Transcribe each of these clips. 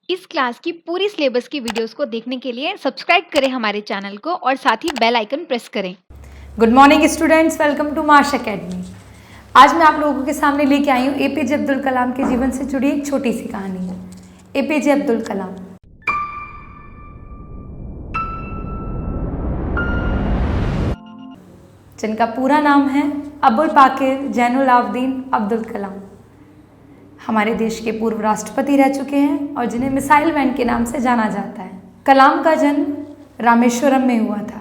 इस क्लास की पूरी सिलेबस की वीडियोस को देखने के लिए सब्सक्राइब करें हमारे चैनल को और साथ ही बेल आइकन प्रेस करें। Good morning students, welcome to Marsh Academy. आज मैं आप लोगों के सामने लेके आई हूँ एपीजे अब्दुल कलाम के जीवन से जुड़ी एक छोटी सी कहानी। एपीजे अब्दुल कलाम। जिनका पूरा नाम है अबुल पाकिर जैनुल आबदीन अब्दुल कलाम, हमारे देश के पूर्व राष्ट्रपति रह चुके हैं और जिन्हें मिसाइल मैन के नाम से जाना जाता है। कलाम का जन्म रामेश्वरम में हुआ था।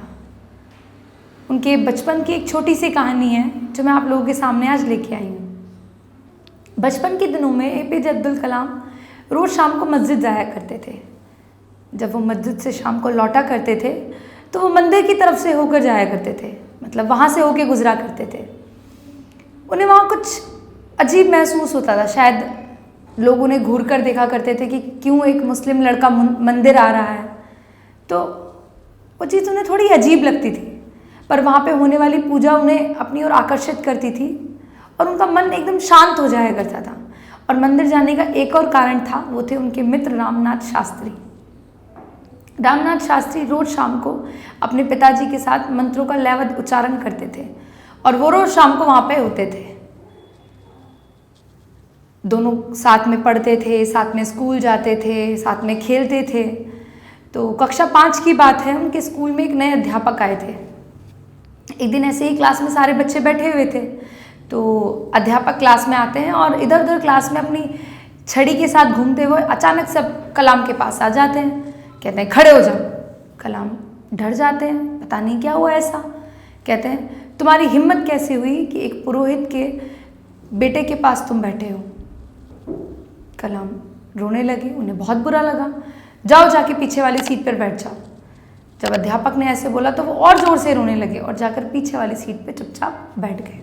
उनके बचपन की एक छोटी सी कहानी है जो मैं आप लोगों के सामने आज लेके आई हूँ। बचपन के दिनों में एपीजे अब्दुल कलाम रोज़ शाम को मस्जिद जाया करते थे। जब वो मस्जिद से शाम को लौटा करते थे तो वो मंदिर की तरफ से होकर जाया करते थे, मतलब वहाँ से होकर गुजरा करते थे। उन्हें वहाँ कुछ अजीब महसूस होता था। शायद लोग उन्हें घूर कर देखा करते थे कि क्यों एक मुस्लिम लड़का मंदिर आ रहा है, तो वो चीज़ उन्हें थोड़ी अजीब लगती थी। पर वहाँ पे होने वाली पूजा उन्हें अपनी ओर आकर्षित करती थी और उनका मन एकदम शांत हो जाया करता था। और मंदिर जाने का एक और कारण था, वो थे उनके मित्र रामनाथ शास्त्री। रामनाथ शास्त्री रोज़ शाम को अपने पिताजी के साथ मंत्रों का लयबद्ध उच्चारण करते थे और वो रोज़ शाम को वहाँ पे होते थे। दोनों साथ में पढ़ते थे, साथ में स्कूल जाते थे, साथ में खेलते थे। तो कक्षा 5 की बात है, उनके स्कूल में एक नए अध्यापक आए थे। एक दिन ऐसे ही क्लास में सारे बच्चे बैठे हुए थे, तो अध्यापक क्लास में आते हैं और इधर उधर क्लास में अपनी छड़ी के साथ घूमते हुए अचानक सब कलाम के पास आ जाते हैं। कहते हैं खड़े हो जाओ। कलाम डर जाते हैं, पता नहीं क्या हुआ ऐसा। कहते हैं तुम्हारी हिम्मत कैसे हुई कि एक पुरोहित के बेटे के पास तुम बैठे हो। कलाम रोने लगे, उन्हें बहुत बुरा लगा। जाओ जाके पीछे वाली सीट पर बैठ जाओ। जब अध्यापक ने ऐसे बोला तो वो और ज़ोर से रोने लगे और जाकर पीछे वाली सीट पे चुपचाप बैठ गए।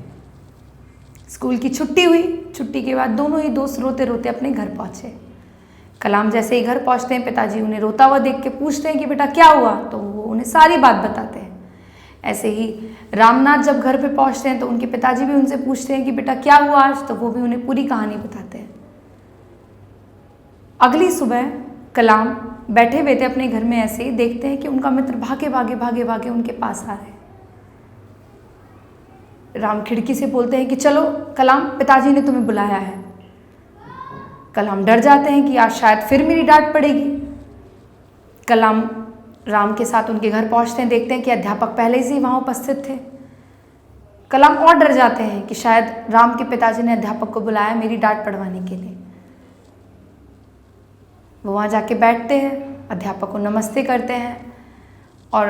स्कूल की छुट्टी हुई। छुट्टी के बाद दोनों ही दोस्त रोते रोते अपने घर पहुँचे। कलाम जैसे ही घर पहुँचते हैं, पिताजी उन्हें रोता हुआ देख के पूछते हैं कि बेटा क्या हुआ, तो वो उन्हें सारी बात बताते हैं। ऐसे ही रामनाथ जब घर पे पहुँचते हैं तो उनके पिताजी भी उनसे पूछते हैं कि बेटा क्या हुआ आज, तो वो भी उन्हें पूरी कहानी बताते हैं। अगली सुबह कलाम बैठे हुए थे अपने घर में, ऐसे ही देखते हैं कि उनका मित्र भागे भागे भागे भागे उनके पास आ रहे हैं। राम खिड़की से बोलते हैं कि चलो कलाम, पिताजी ने तुम्हें बुलाया है। कलाम डर जाते हैं कि आज शायद फिर मेरी डांट पड़ेगी। कलाम राम के साथ उनके घर पहुंचते हैं, देखते हैं कि अध्यापक पहले से ही वहाँ उपस्थित थे। कलाम और डर जाते हैं कि शायद राम के पिताजी ने अध्यापक को बुलाया मेरी डांट पड़वाने के लिए। वो वहाँ जाके बैठते हैं, अध्यापक को नमस्ते करते हैं और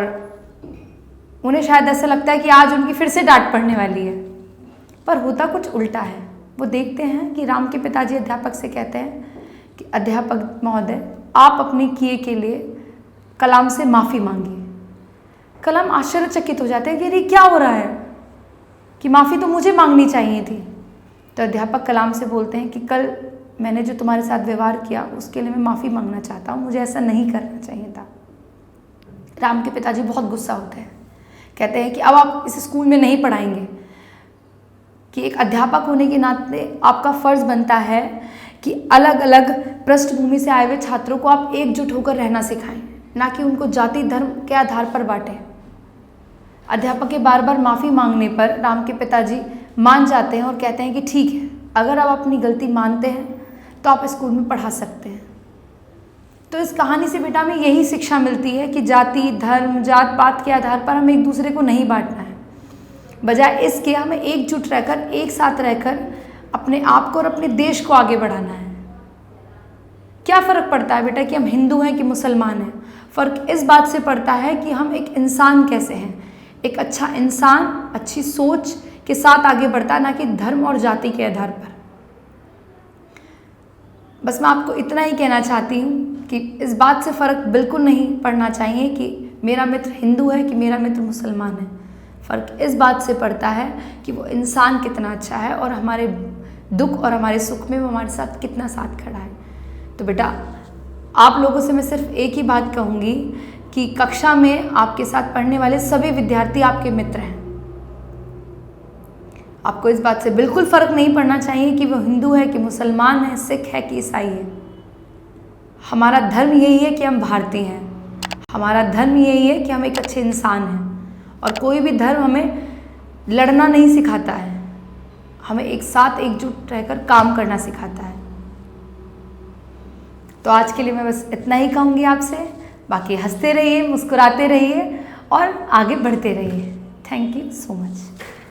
उन्हें शायद ऐसा लगता है कि आज उनकी फिर से डांट पड़ने वाली है, पर होता कुछ उल्टा है। वो देखते हैं कि राम के पिताजी अध्यापक से कहते हैं कि अध्यापक महोदय, आप अपने किए के लिए कलाम से माफ़ी मांगिए। कलाम आश्चर्यचकित हो जाते हैं कि अरे क्या हो रहा है, कि माफ़ी तो मुझे मांगनी चाहिए थी। तो अध्यापक कलाम से बोलते हैं कि कल मैंने जो तुम्हारे साथ व्यवहार किया उसके लिए मैं माफ़ी मांगना चाहता हूँ, मुझे ऐसा नहीं करना चाहिए था। राम के पिताजी बहुत गुस्सा होते हैं, कहते हैं कि अब आप इस स्कूल में नहीं पढ़ाएंगे, कि एक अध्यापक होने के नाते आपका फ़र्ज़ बनता है कि अलग अलग पृष्ठभूमि से आए हुए छात्रों को आप एकजुट होकर रहना सिखाएं, ना कि उनको जाति धर्म के आधार पर बांटें। अध्यापक के बार बार माफ़ी मांगने पर राम के पिताजी मान जाते हैं और कहते हैं कि ठीक है, अगर आप अपनी गलती मानते हैं तो आप स्कूल में पढ़ा सकते हैं। तो इस कहानी से बेटा हमें यही शिक्षा मिलती है कि जाति धर्म जात पात के आधार पर हमें एक दूसरे को नहीं बांटना है, बजाय इसके हमें एकजुट रहकर एक साथ रहकर अपने आप को और अपने देश को आगे बढ़ाना है। क्या फ़र्क पड़ता है बेटा कि हम हिंदू हैं कि मुसलमान हैं? फ़र्क इस बात से पड़ता है कि हम एक इंसान कैसे हैं। एक अच्छा इंसान अच्छी सोच के साथ आगे बढ़ता है, ना कि धर्म और जाति के आधार पर। बस मैं आपको इतना ही कहना चाहती हूँ कि इस बात से फ़र्क बिल्कुल नहीं पड़ना चाहिए कि मेरा मित्र हिंदू है कि मेरा मित्र मुसलमान है। फ़र्क इस बात से पड़ता है कि वो इंसान कितना अच्छा है और हमारे दुख और हमारे सुख में वो हमारे साथ कितना साथ खड़ा है। तो बेटा आप लोगों से मैं सिर्फ एक ही बात कहूँगी कि कक्षा में आपके साथ पढ़ने वाले सभी विद्यार्थी आपके मित्र हैं। आपको इस बात से बिल्कुल फ़र्क नहीं पड़ना चाहिए कि वो हिंदू है कि मुसलमान है, सिख है कि ईसाई है। हमारा धर्म यही है कि हम भारतीय हैं, हमारा धर्म यही है कि हम एक अच्छे इंसान हैं, और कोई भी धर्म हमें लड़ना नहीं सिखाता है, हमें एक साथ एकजुट रहकर काम करना सिखाता है। तो आज के लिए मैं बस इतना ही कहूँगी आपसे, बाकी हंसते रहिए, मुस्कुराते रहिए और आगे बढ़ते रहिए। Thank you so much.